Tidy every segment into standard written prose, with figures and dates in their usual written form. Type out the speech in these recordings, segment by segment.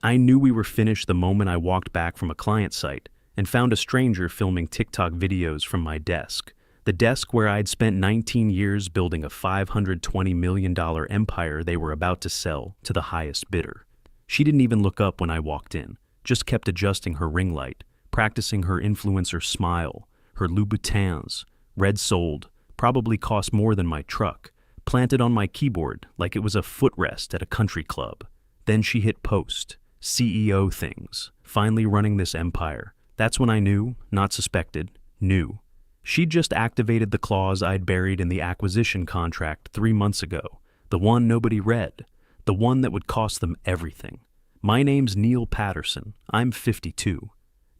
I knew we were finished the moment I walked back from a client site and found a stranger filming TikTok videos from my desk. The desk where I'd spent 19 years building a $520 million empire they were about to sell to the highest bidder. She didn't even look up when I walked in, just kept adjusting her ring light, practicing her influencer smile, her Louboutins, red soled, probably cost more than my truck, planted on my keyboard like it was a footrest at a country club. Then she hit post, CEO things, finally running this empire. That's when I knew, not suspected, knew. She'd just activated the clause I'd buried in the acquisition contract 3 months ago, the one nobody read, the one that would cost them everything. My name's Neil Patterson. I'm 52.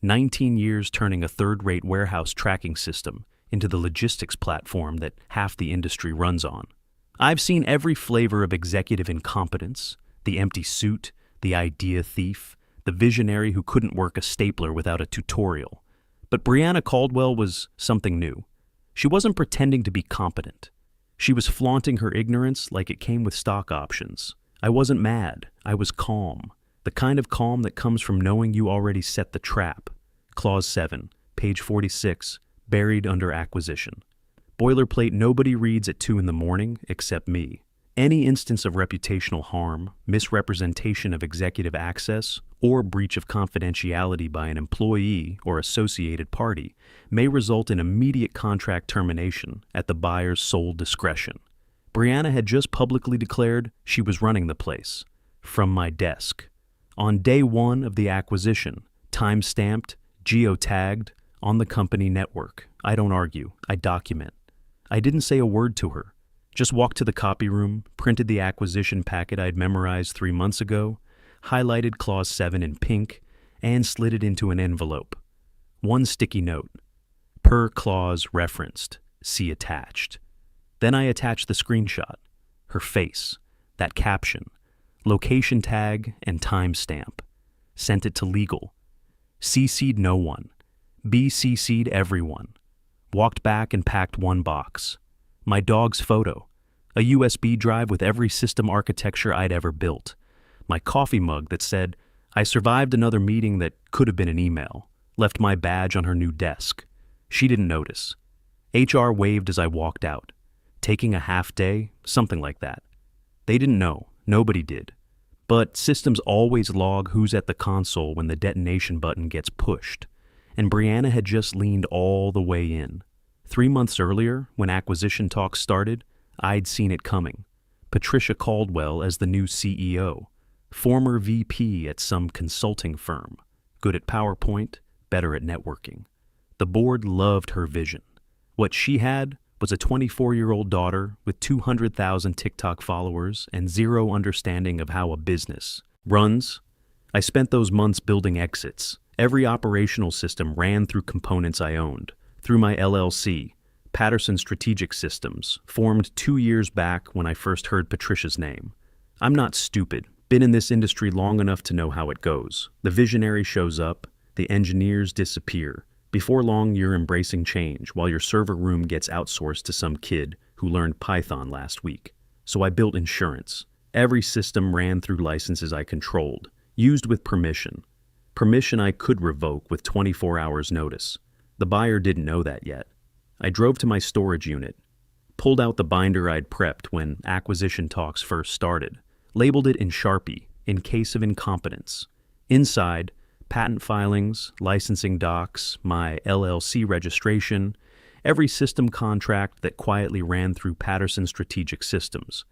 19 years turning a third-rate warehouse tracking system into the logistics platform that half the industry runs on. I've seen every flavor of executive incompetence, the empty suit, the idea thief, the visionary who couldn't work a stapler without a tutorial. But Brianna Caldwell was something new. She wasn't pretending to be competent. She was flaunting her ignorance like it came with stock options. I wasn't mad. I was calm. The kind of calm that comes from knowing you already set the trap. Clause 7, page 46, buried under acquisition. Boilerplate nobody reads at 2 in the morning except me. Any instance of reputational harm, misrepresentation of executive access, or breach of confidentiality by an employee or associated party may result in immediate contract termination at the buyer's sole discretion. Brianna had just publicly declared she was running the place. From my desk. On day 1 of the acquisition, time-stamped, geotagged, on the company network. I don't argue, I document. I didn't say a word to her. Just walked to the copy room, printed the acquisition packet I'd memorized 3 months ago, highlighted Clause 7 in pink, and slid it into an envelope. One sticky note. Per clause referenced. See attached. Then I attached the screenshot. Her face. That caption. Location tag and timestamp. Sent it to legal. CC'd no one. BCC'd everyone. Walked back and packed one box. My dog's photo, a USB drive with every system architecture I'd ever built, my coffee mug that said, I survived another meeting that could have been an email, left my badge on her new desk. She didn't notice. HR waved as I walked out, taking a half day, something like that. They didn't know, nobody did. But systems always log who's at the console when the detonation button gets pushed, and Brianna had just leaned all the way in. 3 months earlier, when acquisition talks started, I'd seen it coming. Patricia Caldwell as the new CEO, former VP at some consulting firm, good at PowerPoint, better at networking. The board loved her vision. What she had was a 24-year-old daughter with 200,000 TikTok followers and zero understanding of how a business runs. I spent those months building exits. Every operational system ran through components I owned. Through my LLC, Patterson Strategic Systems, formed 2 years back when I first heard Patricia's name. I'm not stupid, been in this industry long enough to know how it goes. The visionary shows up, the engineers disappear. Before long, you're embracing change while your server room gets outsourced to some kid who learned Python last week. So I built insurance. Every system ran through licenses I controlled, used with permission. Permission I could revoke with 24 hours notice. The buyer didn't know that yet. I drove to my storage unit, pulled out the binder I'd prepped when acquisition talks first started, labeled it in Sharpie, in case of incompetence. Inside, patent filings, licensing docs, my LLC registration, every system contract that quietly ran through Patterson Strategic Systems.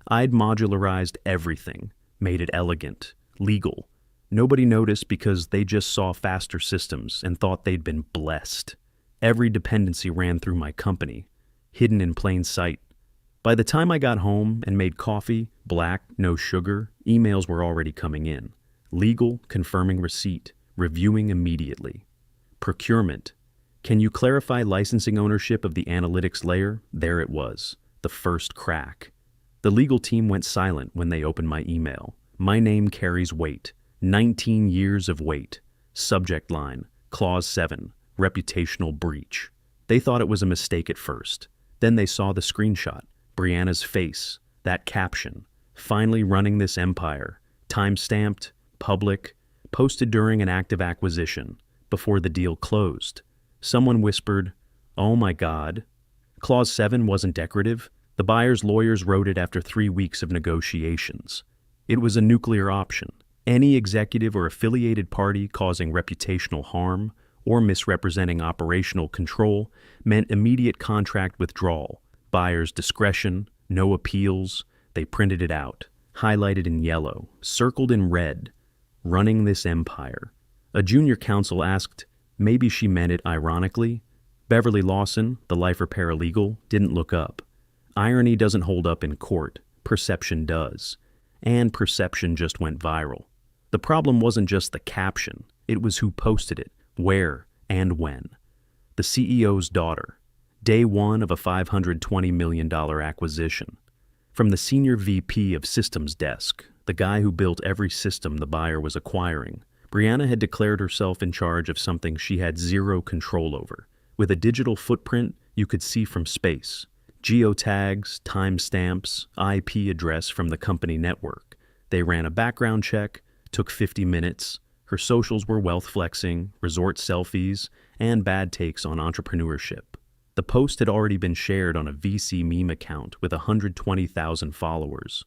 I'd modularized everything, made it elegant, legal. Nobody noticed because they just saw faster systems and thought they'd been blessed. Every dependency ran through my company, hidden in plain sight. By the time I got home and made coffee, black, no sugar, emails were already coming in. Legal, confirming receipt, reviewing immediately. Procurement. Can you clarify licensing ownership of the analytics layer? There it was, the first crack. The legal team went silent when they opened my email. My name carries weight. 19 years of weight. Subject line, Clause 7, reputational breach. They thought it was a mistake at first. Then they saw the screenshot, Brianna's face, that caption, finally running this empire, time-stamped, public, posted during an active acquisition, before the deal closed. Someone whispered, "Oh my God." Clause 7 wasn't decorative. The buyer's lawyers wrote it after 3 weeks of negotiations. It was a nuclear option. Any executive or affiliated party causing reputational harm or misrepresenting operational control meant immediate contract withdrawal, buyer's discretion, no appeals. They printed it out, highlighted in yellow, circled in red, running this empire. A junior counsel asked, maybe she meant it ironically. Beverly Lawson, the lifer paralegal, didn't look up. Irony doesn't hold up in court, perception does. And perception just went viral. The problem wasn't just the caption, it was who posted it, where, and when. The CEO's daughter. Day one of a $520 million acquisition. From the senior VP of systems desk, the guy who built every system the buyer was acquiring, Brianna had declared herself in charge of something she had zero control over. With a digital footprint you could see from space. Geotags, timestamps, IP address from the company network. They ran a background check, took 50 minutes. Her socials were wealth flexing, resort selfies, and bad takes on entrepreneurship. The post had already been shared on a VC meme account with 120,000 followers.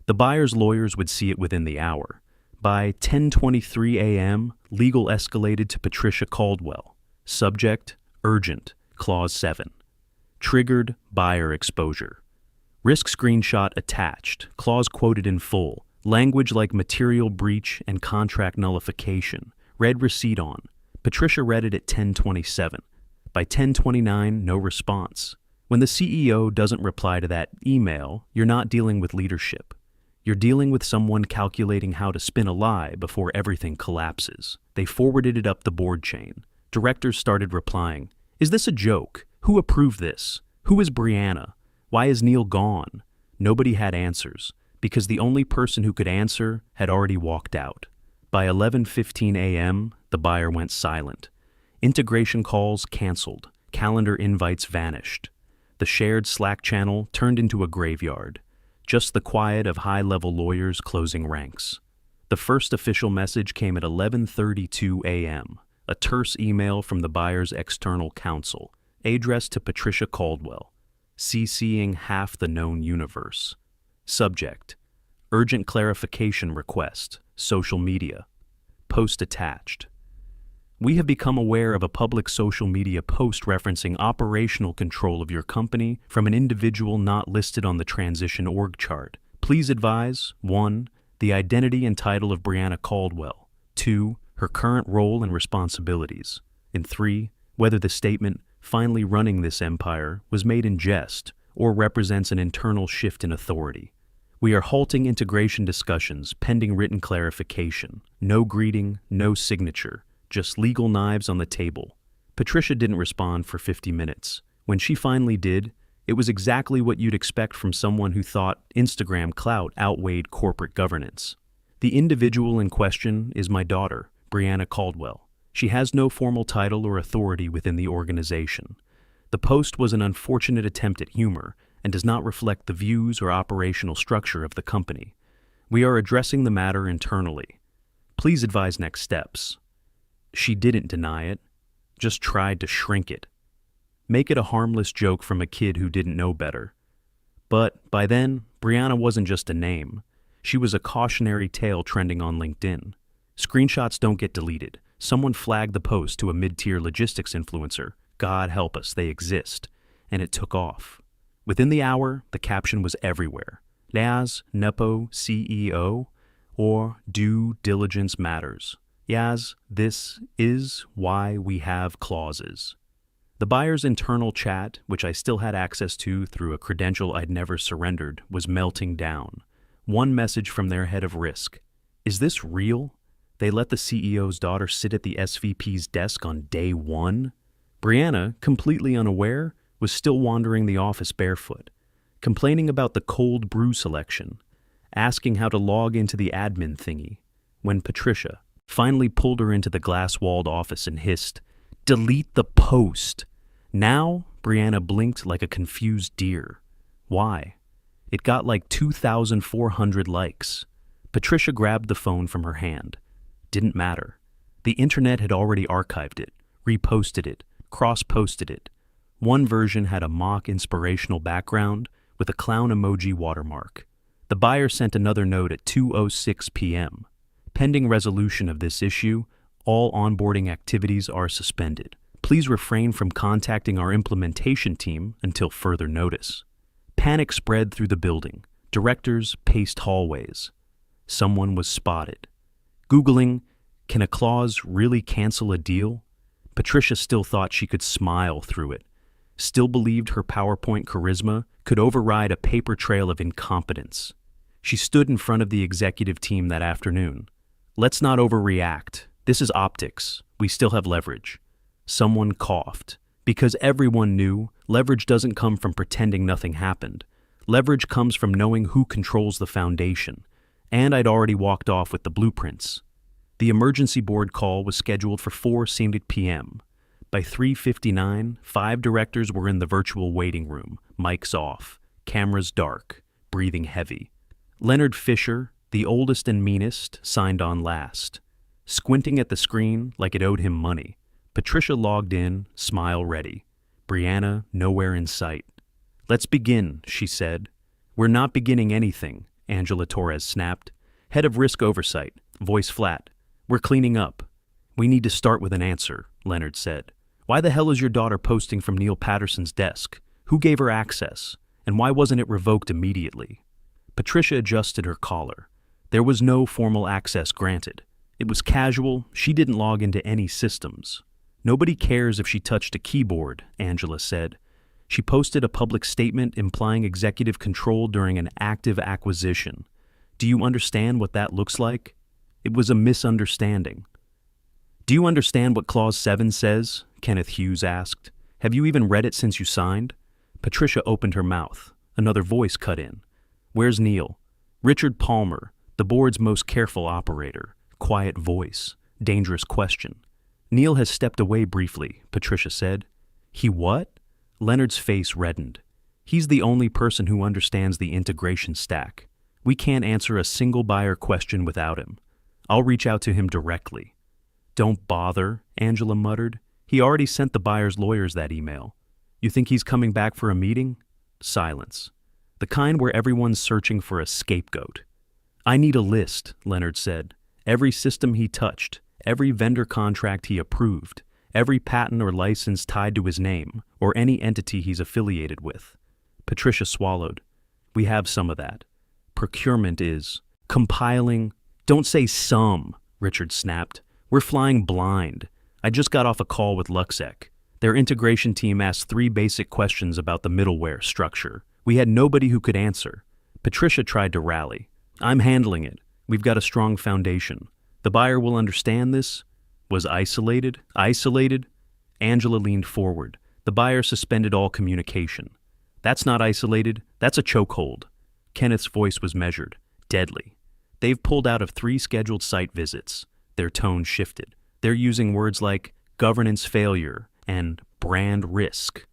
The buyer's lawyers would see it within the hour. By 10:23 a.m., legal escalated to Patricia Caldwell. Subject, urgent, clause 7. Triggered, buyer exposure. Risk screenshot attached, clause quoted in full. Language like material breach and contract nullification. Read receipt on. Patricia read it at 10:27. By 10:29, no response. When the CEO doesn't reply to that email, you're not dealing with leadership. You're dealing with someone calculating how to spin a lie before everything collapses. They forwarded it up the board chain. Directors started replying. Is this a joke? Who approved this? Who is Brianna? Why is Neil gone? Nobody had answers, because the only person who could answer had already walked out. By 11:15 a.m., the buyer went silent. Integration calls canceled. Calendar invites vanished. The shared Slack channel turned into a graveyard. Just the quiet of high-level lawyers closing ranks. The first official message came at 11:32 a.m., a terse email from the buyer's external counsel, addressed to Patricia Caldwell, CCing half the known universe. Subject, urgent clarification request, social media. Post attached. We have become aware of a public social media post referencing operational control of your company from an individual not listed on the transition org chart. Please advise 1. The identity and title of Brianna Caldwell. 2. Her current role and responsibilities. And 3. Whether the statement, finally running this empire, was made in jest or represents an internal shift in authority. We are halting integration discussions pending written clarification. No greeting, no signature. Just legal knives on the table. Patricia didn't respond for 50 minutes. When she finally did, it was exactly what you'd expect from someone who thought Instagram clout outweighed corporate governance. The individual in question is my daughter, Brianna Caldwell. She has no formal title or authority within the organization. The post was an unfortunate attempt at humor and does not reflect the views or operational structure of the company. We are addressing the matter internally. Please advise next steps. She didn't deny it, just tried to shrink it. Make it a harmless joke from a kid who didn't know better. But by then, Brianna wasn't just a name. She was a cautionary tale trending on LinkedIn. Screenshots don't get deleted. Someone flagged the post to a mid-tier logistics influencer. God help us, they exist. And it took off. Within the hour, the caption was everywhere. Yaz, Nepo, CEO, or due diligence matters. Yaz, this is why we have clauses. The buyer's internal chat, which I still had access to through a credential I'd never surrendered, was melting down. One message from their head of risk. Is this real? They let the CEO's daughter sit at the SVP's desk on day one? Brianna, completely unaware, was still wandering the office barefoot, complaining about the cold brew selection, asking how to log into the admin thingy, when Patricia finally pulled her into the glass-walled office and hissed, "Delete the post." Now, Brianna blinked like a confused deer. Why? It got like 2,400 likes. Patricia grabbed the phone from her hand. Didn't matter. The internet had already archived it, reposted it, cross-posted it. One version had a mock inspirational background with a clown emoji watermark. The buyer sent another note at 2:06 p.m. Pending resolution of this issue, all onboarding activities are suspended. Please refrain from contacting our implementation team until further notice. Panic spread through the building. Directors paced hallways. Someone was spotted. Googling, "Can a clause really cancel a deal?" Patricia still thought she could smile through it. Still believed her PowerPoint charisma could override a paper trail of incompetence. She stood in front of the executive team that afternoon. "Let's not overreact. This is optics. We still have leverage." Someone coughed. Because everyone knew, leverage doesn't come from pretending nothing happened. Leverage comes from knowing who controls the foundation. And I'd already walked off with the blueprints. The emergency board call was scheduled for 4 p.m. By 3:59, 5 directors were in the virtual waiting room, mics off, cameras dark, breathing heavy. Leonard Fisher, the oldest and meanest, signed on last. Squinting at the screen like it owed him money, Patricia logged in, smile ready. Brianna nowhere in sight. "Let's begin," she said. "We're not beginning anything," Angela Torres snapped. Head of Risk Oversight, voice flat. "We're cleaning up." "We need to start with an answer," Leonard said. "Why the hell is your daughter posting from Neil Patterson's desk? Who gave her access? And why wasn't it revoked immediately?" Patricia adjusted her collar. There was no formal access granted. It was casual. She didn't log into any systems. "Nobody cares if she touched a keyboard," Angela said. "She posted a public statement implying executive control during an active acquisition. Do you understand what that looks like? It was a misunderstanding." "Do you understand what Clause 7 says?" Kenneth Hughes asked. "Have you even read it since you signed?" Patricia opened her mouth. Another voice cut in. "Where's Neil?" "Richard Palmer, the board's most careful operator." Quiet voice. Dangerous question. "Neil has stepped away briefly," Patricia said. "He what?" Leonard's face reddened. "He's the only person who understands the integration stack. We can't answer a single buyer question without him. I'll reach out to him directly." "Don't bother," Angela muttered. "He already sent the buyer's lawyers that email. You think he's coming back for a meeting?" Silence. The kind where everyone's searching for a scapegoat. "I need a list," Leonard said. "Every system he touched, every vendor contract he approved, every patent or license tied to his name, or any entity he's affiliated with." Patricia swallowed. "We have some of that. Procurement is compiling." "Don't say some," Richard snapped. "We're flying blind. I just got off a call with Luxec. Their integration team asked 3 basic questions about the middleware structure. We had nobody who could answer." Patricia tried to rally. "I'm handling it. We've got a strong foundation. The buyer will understand this." "Was isolated?" "Isolated?" Angela leaned forward. "The buyer suspended all communication." "That's not isolated. That's a chokehold." Kenneth's voice was measured. "Deadly. They've pulled out of 3 scheduled site visits." Their tone shifted. "They're using words like governance failure and brand risk.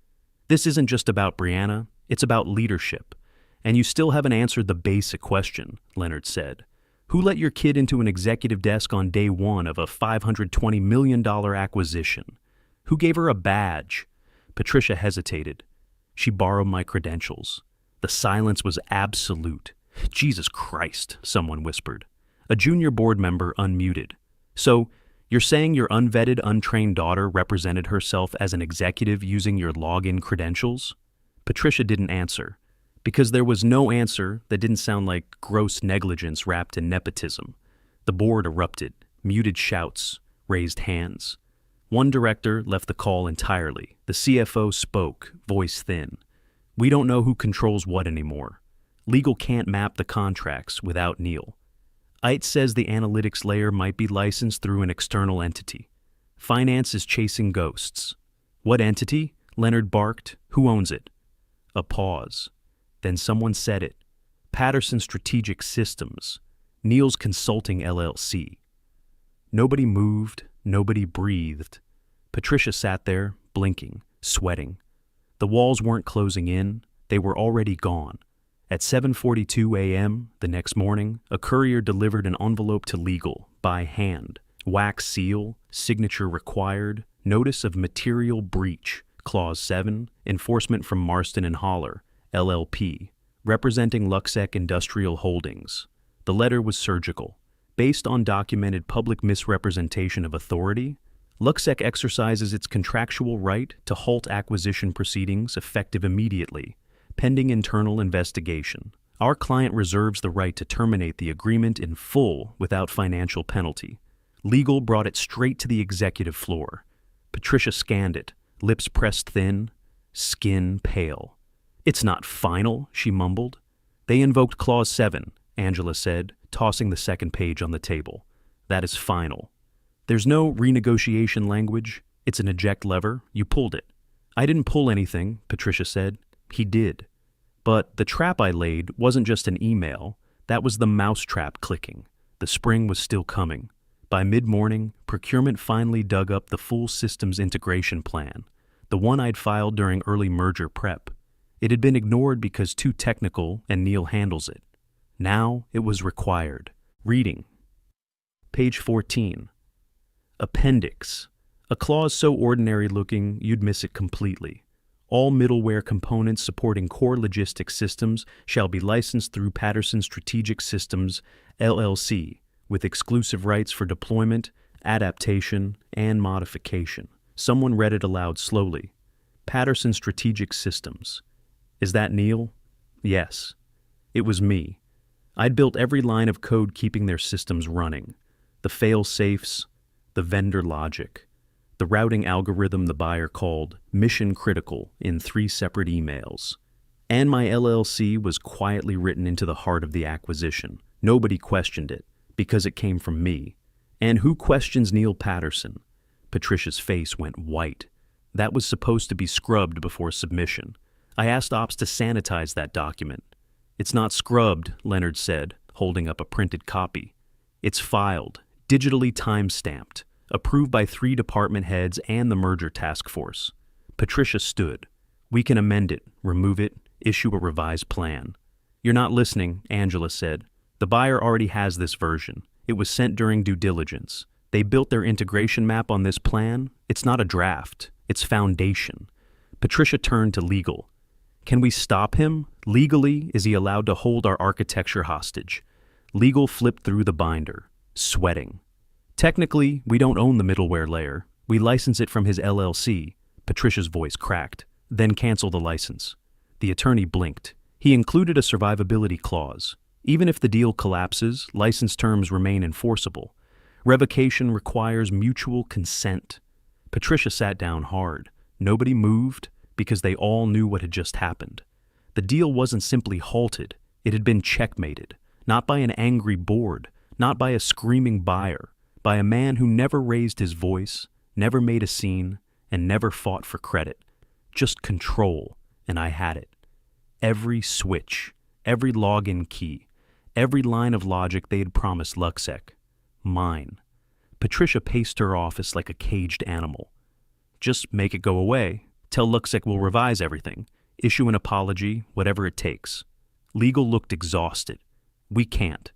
This isn't just about Brianna. It's about leadership. And you still haven't answered the basic question," Leonard said. "Who let your kid into an executive desk on day 1 of a $520 million acquisition? Who gave her a badge?" Patricia hesitated. "She borrowed my credentials." The silence was absolute. "Jesus Christ," someone whispered. A junior board member unmuted. "So, you're saying your unvetted, untrained daughter represented herself as an executive using your login credentials?" Patricia didn't answer. Because there was no answer that didn't sound like gross negligence wrapped in nepotism. The board erupted, muted shouts, raised hands. One director left the call entirely. The CFO spoke, voice thin. "We don't know who controls what anymore. Legal can't map the contracts without Neil. IT says the analytics layer might be licensed through an external entity. Finance is chasing ghosts." "What entity?" Leonard barked. "Who owns it?" A pause. Then someone said it. "Patterson Strategic Systems. Neil's Consulting LLC." Nobody moved. Nobody breathed. Patricia sat there, blinking, sweating. The walls weren't closing in. They were already gone. At 7:42 a.m. the next morning, a courier delivered an envelope to legal, by hand. Wax seal, signature required, notice of material breach, Clause 7, enforcement from Marston and Holler, LLP, representing Luxec Industrial Holdings. The letter was surgical. Based on documented public misrepresentation of authority, Luxec exercises its contractual right to halt acquisition proceedings effective immediately, pending internal investigation. Our client reserves the right to terminate the agreement in full without financial penalty. Legal brought it straight to the executive floor. Patricia scanned it, lips pressed thin, skin pale. "It's not final," she mumbled. "They invoked Clause 7, Angela said, tossing the second page on the table. "That is final. There's no renegotiation language. It's an eject lever. You pulled it." "I didn't pull anything," Patricia said. "He did. But the trap I laid wasn't just an email. That was the mousetrap clicking. The spring was still coming. By mid-morning, procurement finally dug up the full systems integration plan, the one I'd filed during early merger prep. It had been ignored because too technical and Neil handles it. Now it was required. Reading. Page 14. Appendix. A clause so ordinary-looking you'd miss it completely. All middleware components supporting core logistics systems shall be licensed through Patterson Strategic Systems, LLC, with exclusive rights for deployment, adaptation, and modification. Someone read it aloud slowly. Patterson Strategic Systems. Is that Neil? Yes. It was me. I'd built every line of code keeping their systems running. The fail-safes, the vendor logic, the routing algorithm the buyer called mission critical in 3 separate emails. And my LLC was quietly written into the heart of the acquisition. Nobody questioned it, because it came from me. And who questions Neil Patterson? Patricia's face went white. That was supposed to be scrubbed before submission. I asked Ops to sanitize that document. "It's not scrubbed," Leonard said, holding up a printed copy. "It's filed, digitally time-stamped, approved by 3 department heads and the merger task force." Patricia stood. "We can amend it, remove it, issue a revised plan." "You're not listening," Angela said. "The buyer already has this version. It was sent during due diligence. They built their integration map on this plan. It's not a draft. It's foundation." Patricia turned to legal. "Can we stop him? Legally, is he allowed to hold our architecture hostage?" Legal flipped through the binder, sweating. "Technically, we don't own the middleware layer. We license it from his LLC." Patricia's voice cracked. "Then cancel the license." The attorney blinked. He included a survivability clause. Even if the deal collapses, license terms remain enforceable. Revocation requires mutual consent. Patricia sat down hard. Nobody moved because they all knew what had just happened. The deal wasn't simply halted. It had been checkmated. Not by an angry board, not by a screaming buyer, by a man who never raised his voice, never made a scene, and never fought for credit. Just control, and I had it. Every switch, every login key, every line of logic they had promised Luxec. Mine. Patricia paced her office like a caged animal. "Just make it go away. Tell Luxec we'll revise everything. Issue an apology, whatever it takes." Legal looked exhausted. "We can't.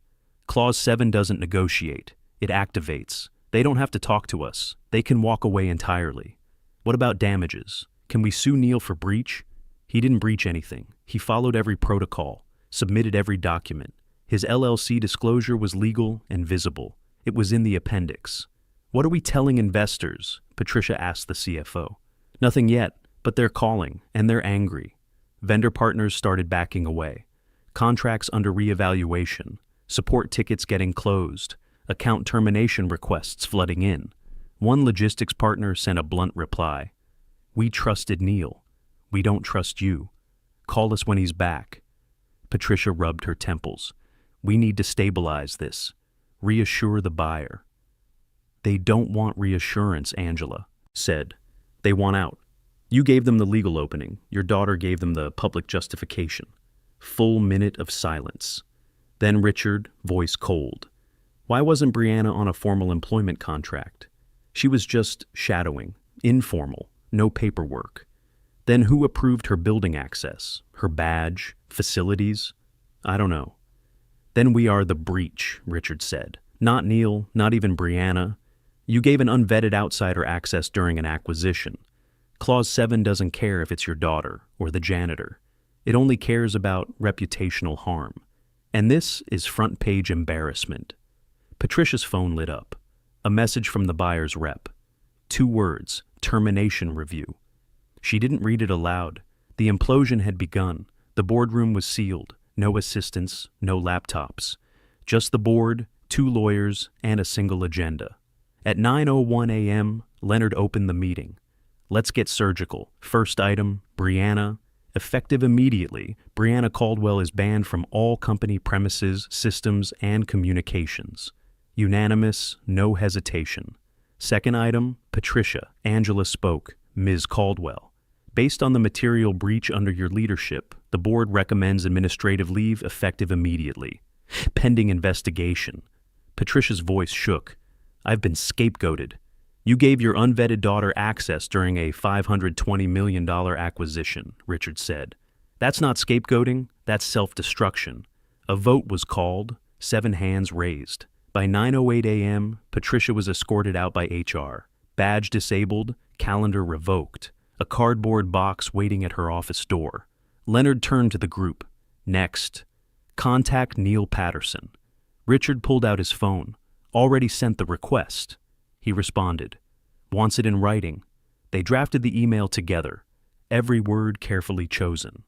Clause 7 doesn't negotiate. It activates. They don't have to talk to us. They can walk away entirely." "What about damages? Can we sue Neil for breach?" "He didn't breach anything. He followed every protocol, submitted every document. His LLC disclosure was legal and visible. It was in the appendix." "What are we telling investors?" Patricia asked the CFO. "Nothing yet, but they're calling, and they're angry." Vendor partners started backing away. Contracts under reevaluation, support tickets getting closed, account termination requests flooding in. One logistics partner sent a blunt reply. "We trusted Neil. We don't trust you. Call us when he's back." Patricia rubbed her temples. "We need to stabilize this. Reassure the buyer." "They don't want reassurance," Angela said. "They want out. You gave them the legal opening. Your daughter gave them the public justification." Full minute of silence. Then Richard, voice cold. "Why wasn't Brianna on a formal employment contract?" "She was just shadowing, informal, no paperwork." "Then who approved her building access, her badge, facilities?" I don't know. Then we are the breach, Richard said. Not Neil, not even Brianna. You gave an unvetted outsider access during an acquisition. Clause 7 doesn't care if it's your daughter or the janitor. It only cares about reputational harm. And this is front-page embarrassment. Patricia's phone lit up. A message from the buyer's rep. 2 words, termination review. She didn't read it aloud. The implosion had begun. The boardroom was sealed. No assistants, no laptops. Just the board, 2 lawyers, and a single agenda. At 9:01 a.m., Leonard opened the meeting. Let's get surgical. First item, Brianna. Effective immediately, Brianna Caldwell is banned from all company premises, systems, and communications. Unanimous, no hesitation. Second item, Patricia. Angela spoke. Ms. Caldwell. Based on the material breach under your leadership, the board recommends administrative leave effective immediately. Pending investigation. Patricia's voice shook. I've been scapegoated. You gave your unvetted daughter access during a $520 million acquisition, Richard said. That's not scapegoating, that's self-destruction. A vote was called, 7 hands raised. By 9:08 a.m., Patricia was escorted out by HR. Badge disabled, calendar revoked. A cardboard box waiting at her office door. Leonard turned to the group. Next, contact Neil Patterson. Richard pulled out his phone. Already sent the request. He responded. Wants it in writing. They drafted the email together. Every word carefully chosen.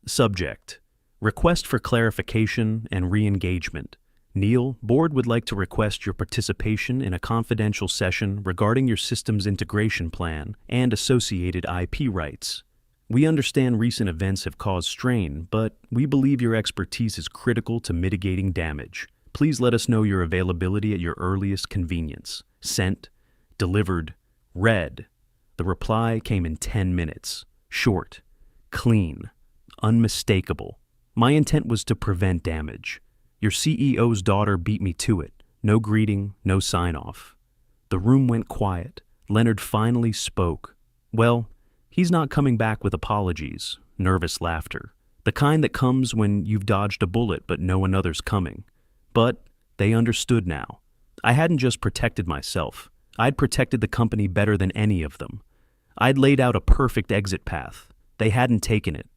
Subject. Request for clarification and re-engagement. Neil, board would like to request your participation in a confidential session regarding your systems integration plan and associated IP rights. We understand recent events have caused strain, but we believe your expertise is critical to mitigating damage. Please let us know your availability at your earliest convenience. Sent, delivered, read. The reply came in 10 minutes. Short, clean, unmistakable. My intent was to prevent damage. Your CEO's daughter beat me to it. No greeting, no sign-off. The room went quiet. Leonard finally spoke. Well, he's not coming back with apologies. Nervous laughter. The kind that comes when you've dodged a bullet but know another's coming. But they understood now. I hadn't just protected myself. I'd protected the company better than any of them. I'd laid out a perfect exit path. They hadn't taken it.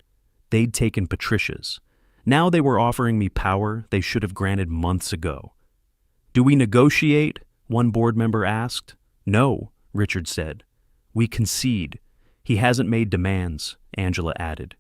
They'd taken Patricia's. Now they were offering me power they should have granted months ago. Do we negotiate? One board member asked. No, Richard said. We concede. He hasn't made demands, Angela added.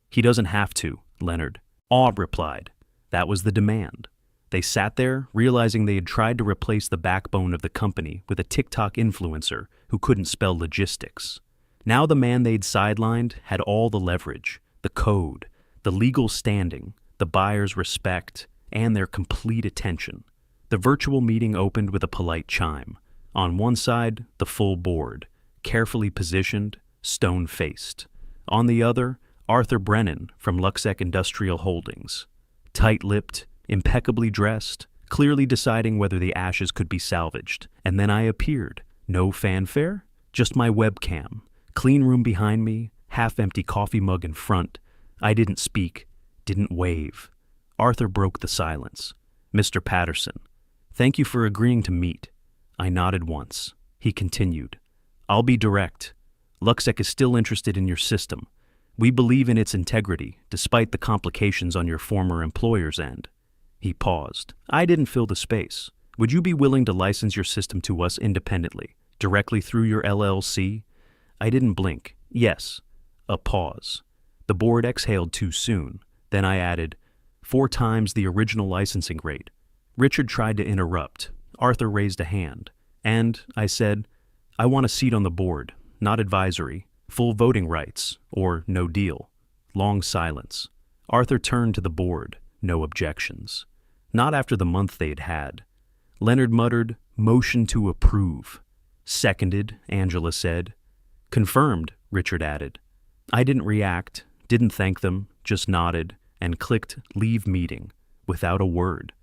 He doesn't have to, Leonard. Aw replied. That was the demand. They sat there, realizing they had tried to replace the backbone of the company with a TikTok influencer who couldn't spell logistics. Now the man they'd sidelined had all the leverage, the code, the legal standing, the buyer's respect, and their complete attention. The virtual meeting opened with a polite chime. On one side, the full board, carefully positioned, stone-faced. On the other, Arthur Brennan from Luxec Industrial Holdings. Tight-lipped, impeccably dressed, clearly deciding whether the ashes could be salvaged. And then I appeared. No fanfare, just my webcam. Clean room behind me, half-empty coffee mug in front. I didn't speak, didn't wave. Arthur broke the silence. Mr. Patterson, thank you for agreeing to meet. I nodded once. He continued. I'll be direct. Luxec is still interested in your system. We believe in its integrity, despite the complications on your former employer's end. He paused. I didn't fill the space. Would you be willing to license your system to us independently, directly through your LLC? I didn't blink. Yes. A pause. The board exhaled too soon. Then I added, 4 times the original licensing rate. Richard tried to interrupt. Arthur raised a hand. And, I said, I want a seat on the board, not advisory, full voting rights, or no deal. Long silence. Arthur turned to the board. No objections. Not after the month they'd had. Leonard muttered, motion to approve. Seconded, Angela said. Confirmed, Richard added. I didn't react, didn't thank them, just nodded, and clicked leave meeting, without a word.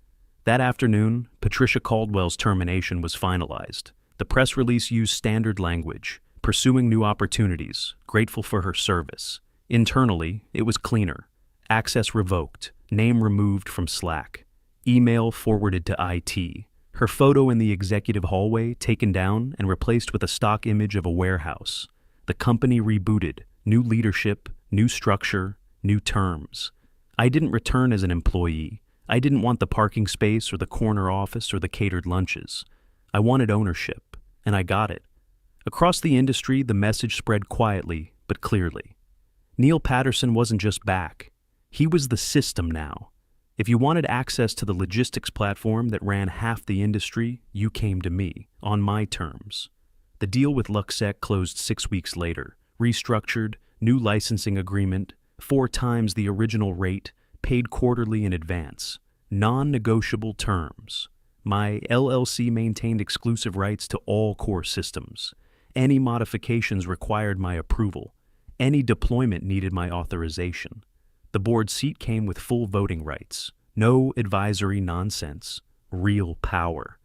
That afternoon, Patricia Caldwell's termination was finalized. The press release used standard language, pursuing new opportunities, grateful for her service. Internally, it was cleaner. Access revoked. Name removed from Slack. Email forwarded to IT. Her photo in the executive hallway taken down and replaced with a stock image of a warehouse. The company rebooted. New leadership, new structure, new terms. I didn't return as an employee. I didn't want the parking space or the corner office or the catered lunches. I wanted ownership, and I got it. Across the industry, the message spread quietly but clearly. Neil Patterson wasn't just back. He was the system now. If you wanted access to the logistics platform that ran half the industry, you came to me, on my terms. The deal with Luxec closed 6 weeks later, restructured, new licensing agreement, 4 times the original rate, paid quarterly in advance, non-negotiable terms. My LLC maintained exclusive rights to all core systems. Any modifications required my approval. Any deployment needed my authorization. The board seat came with full voting rights. No advisory nonsense. Real power.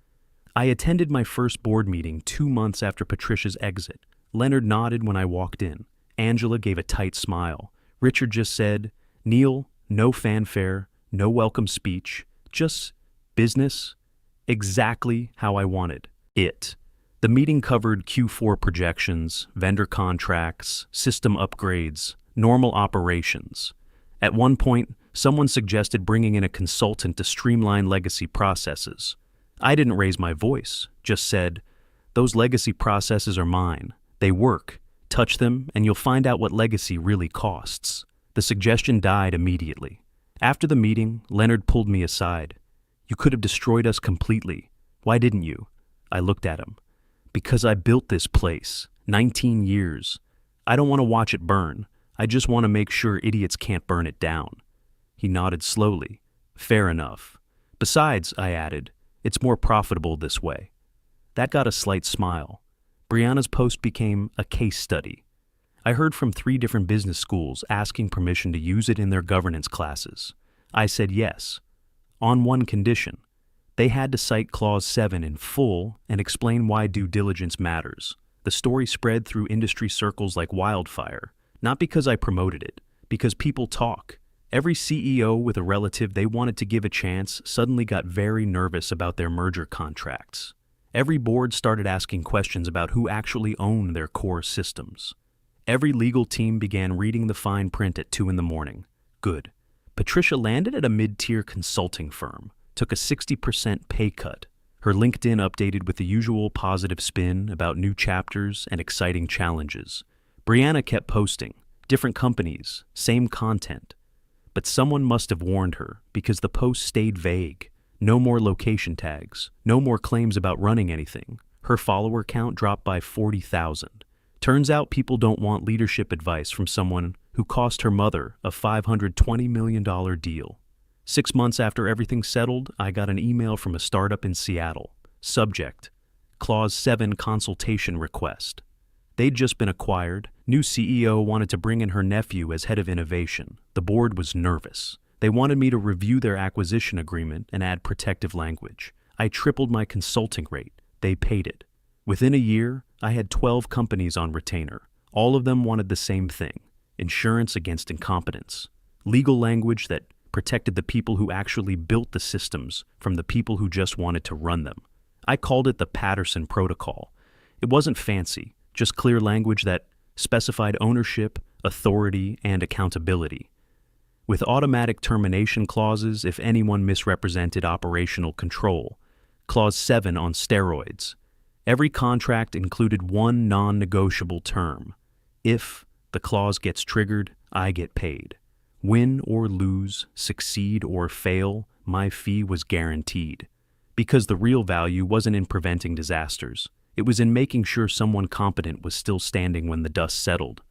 I attended my first board meeting 2 months after Patricia's exit. Leonard nodded when I walked in. Angela gave a tight smile. Richard just said, "Neil, no fanfare, no welcome speech, just business." Exactly how I wanted it. The meeting covered Q4 projections, vendor contracts, system upgrades, normal operations. At one point, someone suggested bringing in a consultant to streamline legacy processes. I didn't raise my voice, just said, "Those legacy processes are mine. They work. Touch them, and you'll find out what legacy really costs." The suggestion died immediately. After the meeting, Leonard pulled me aside. "You could have destroyed us completely. Why didn't you?" I looked at him. "Because I built this place. 19 years. I don't want to watch it burn. I just want to make sure idiots can't burn it down." He nodded slowly. "Fair enough. Besides," I added, "it's more profitable this way." That got a slight smile. Brianna's post became a case study. I heard from 3 different business schools asking permission to use it in their governance classes. I said yes, on one condition. They had to cite Clause 7 in full and explain why due diligence matters. The story spread through industry circles like wildfire, not because I promoted it, because people talk. Every CEO with a relative they wanted to give a chance suddenly got very nervous about their merger contracts. Every board started asking questions about who actually owned their core systems. Every legal team began reading the fine print at 2 in the morning. Good. Patricia landed at a mid-tier consulting firm, took a 60% pay cut. Her LinkedIn updated with the usual positive spin about new chapters and exciting challenges. Brianna kept posting, different companies, same content. But someone must have warned her because the post stayed vague. No more location tags, no more claims about running anything. Her follower count dropped by 40,000. Turns out people don't want leadership advice from someone who cost her mother a $520 million deal. 6 months after everything settled, I got an email from a startup in Seattle. Subject: Clause 7 consultation request. They'd just been acquired. New CEO wanted to bring in her nephew as head of innovation. The board was nervous. They wanted me to review their acquisition agreement and add protective language. I tripled my consulting rate. They paid it. Within a year, I had 12 companies on retainer. All of them wanted the same thing: insurance against incompetence. Legal language that protected the people who actually built the systems from the people who just wanted to run them. I called it the Patterson Protocol. It wasn't fancy, just clear language that specified ownership, authority, and accountability. With automatic termination clauses if anyone misrepresented operational control. Clause 7 on steroids. Every contract included one non-negotiable term. If the clause gets triggered, I get paid. Win or lose, succeed or fail, my fee was guaranteed. Because the real value wasn't in preventing disasters. It was in making sure someone competent was still standing when the dust settled.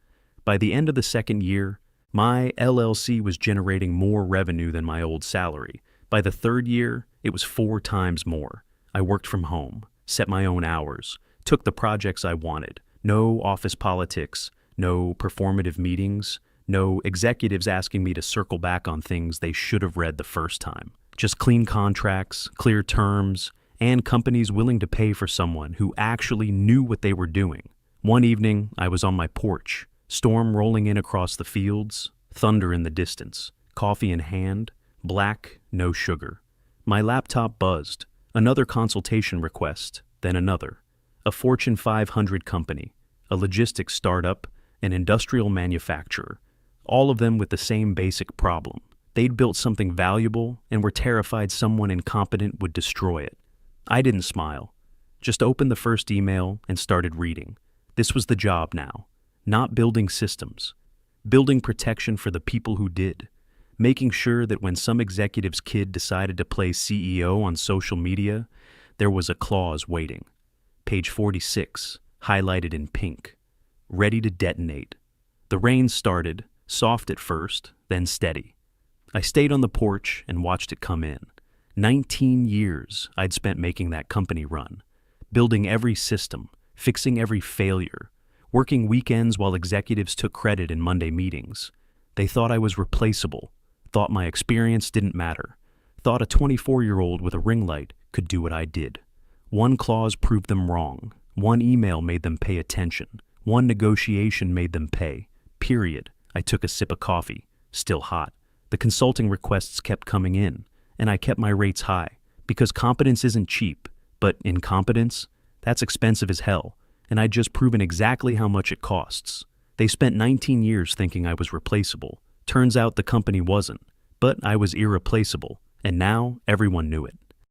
By the end of the 2nd year, my LLC was generating more revenue than my old salary. By the 3rd year, it was 4 times more. I worked from home, set my own hours, took the projects I wanted. No office politics, no performative meetings, no executives asking me to circle back on things they should have read the first time. Just clean contracts, clear terms, and companies willing to pay for someone who actually knew what they were doing. One evening, I was on my porch, storm rolling in across the fields, thunder in the distance. coffee in hand, black, no sugar. My laptop buzzed. Another consultation request, then another. A Fortune 500 company, a logistics startup, an industrial manufacturer, all of them with the same basic problem. They'd built something valuable and were terrified someone incompetent would destroy it. I didn't smile, just opened the first email and started reading. This was the job now, not building systems, building protection for the people who did, making sure that when some executive's kid decided to play CEO on social media, there was a clause waiting. Page 46, highlighted in pink. Ready to detonate. The rain started, soft at first, then steady. I stayed on the porch and watched it come in. 19 years I'd spent making that company run, building every system, fixing every failure, working weekends while executives took credit in Monday meetings. They thought I was replaceable, thought my experience didn't matter, thought a 24-year-old with a ring light could do what I did. One clause proved them wrong. One email made them pay attention. One negotiation made them pay. Period. I took a sip of coffee, still hot. The consulting requests kept coming in, and I kept my rates high, because competence isn't cheap, but incompetence, that's expensive as hell, and I'd just proven exactly how much it costs. They spent 19 years thinking I was replaceable. Turns out the company wasn't, but I was irreplaceable, and now everyone knew it.